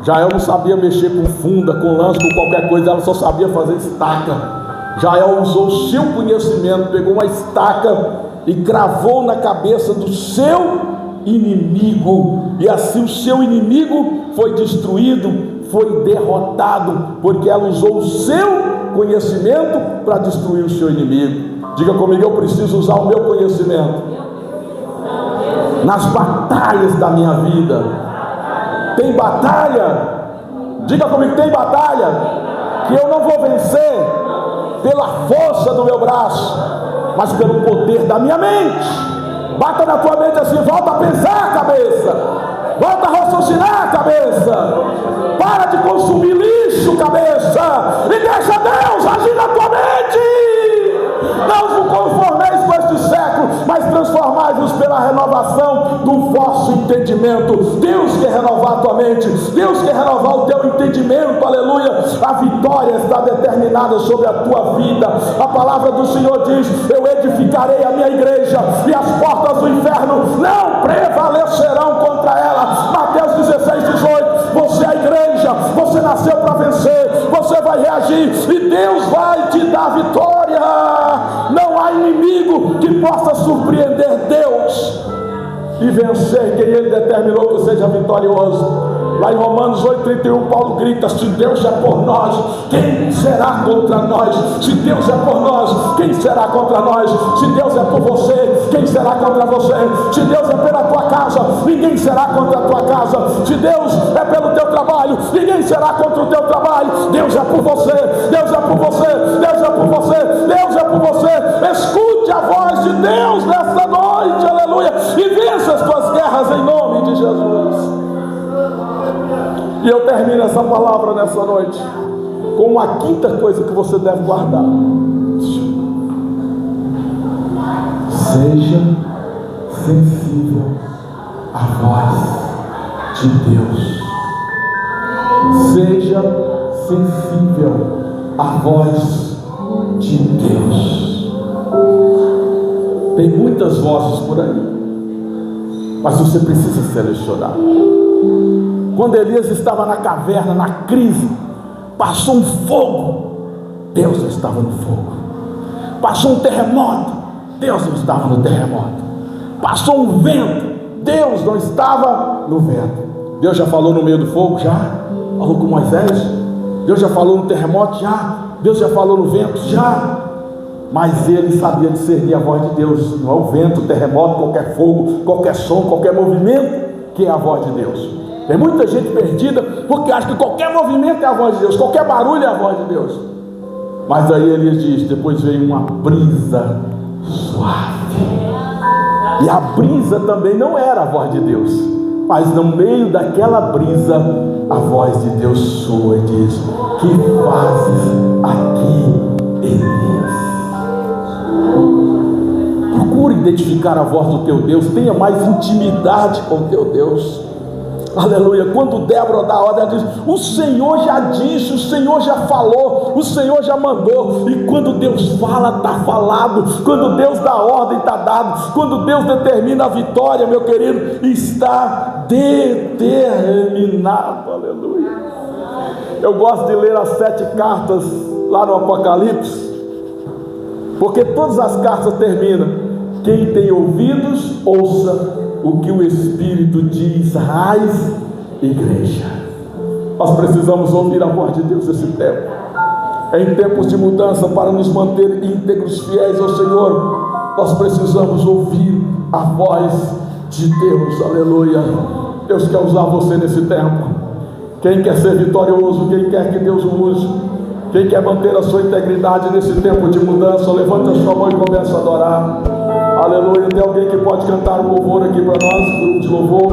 Jael não sabia mexer com funda, com lança, com qualquer coisa, ela só sabia fazer estaca. Jael usou o seu conhecimento, pegou uma estaca e cravou na cabeça do seu inimigo, e assim o seu inimigo foi destruído, foi derrotado, porque ela usou o seu conhecimento para destruir o seu inimigo. Diga comigo: eu preciso usar o meu conhecimento nas batalhas da minha vida. Tem batalha, diga comigo: tem batalha que eu não vou vencer pela força do meu braço, mas pelo poder da minha mente. Bata na tua mente assim: volta a pensar, cabeça, volta a raciocinar, cabeça, para de consumir lixo, cabeça, e deixa Deus agir na tua mente. Não vos conformeis com este século, mas transformai-vos pela renovação do vosso entendimento. Deus quer renovar a tua mente, Deus quer renovar o teu entendimento, aleluia. A vitória está determinada sobre a tua vida. A palavra do Senhor diz: eu edificarei a minha igreja, e as portas do inferno não prevalecerão contra ela. Mateus 16:18. Você é a igreja, você nasceu para vencer, você vai reagir, e Deus vai te dar vitória. Não há inimigo que possa surpreender Deus e vencer quem Ele determinou que seja vitorioso. Lá em Romanos 8:31, Paulo grita: se Deus é por nós, quem será contra nós? Se Deus é por nós, quem será contra nós? Se Deus é por você, quem será contra você? Se Deus é pela tua casa, ninguém será contra a tua casa. Se Deus é pelo teu trabalho, ninguém será contra o teu trabalho. Deus é por você, Deus é por você, Deus é por você, Deus é por você. Escute a voz de Deus nesta noite, aleluia, e vença as tuas guerras em nome de Jesus. E eu termino essa palavra nessa noite com uma quinta coisa que você deve guardar: seja sensível à voz de Deus. Seja sensível à voz de Deus. Tem muitas vozes por aí, mas você precisa selecionar. Quando Elias estava na caverna, na crise, passou um fogo, Deus não estava no fogo. Passou um terremoto, Deus não estava no terremoto. Passou um vento, Deus não estava no vento. Deus já falou no meio do fogo? Já. Falou com Moisés? Deus já falou no terremoto? Já. Deus já falou no vento? Já. Mas ele sabia discernir a voz de Deus. Não é o vento, o terremoto, qualquer fogo, qualquer som, qualquer movimento que é a voz de Deus. Tem muita gente perdida porque acha que qualquer movimento é a voz de Deus, qualquer barulho é a voz de Deus. Mas aí Elias diz: depois veio uma brisa suave. E a brisa também não era a voz de Deus, mas no meio daquela brisa a voz de Deus soa e diz: que fazes aqui, Elias? Procure identificar a voz do teu Deus, tenha mais intimidade com o teu Deus. Aleluia. Quando Débora dá a ordem, ela diz: o Senhor já disse, o Senhor já falou, o Senhor já mandou. E quando Deus fala, está falado. Quando Deus dá ordem, está dado. Quando Deus determina a vitória, meu querido, está determinado. Aleluia. Eu gosto de ler as 7 cartas lá no Apocalipse, porque todas as cartas terminam: quem tem ouvidos, ouça o que o Espírito diz às igrejas. Nós precisamos ouvir a voz de Deus esse tempo. Em tempos de mudança, para nos manter íntegros, fiéis ao Senhor, nós precisamos ouvir a voz de Deus. Aleluia. Deus quer usar você nesse tempo. Quem quer ser vitorioso, quem quer que Deus o use, quem quer manter a sua integridade nesse tempo de mudança, levante a sua mão e comece a adorar. Aleluia. Tem alguém que pode cantar um louvor aqui para nós, grupo de louvor?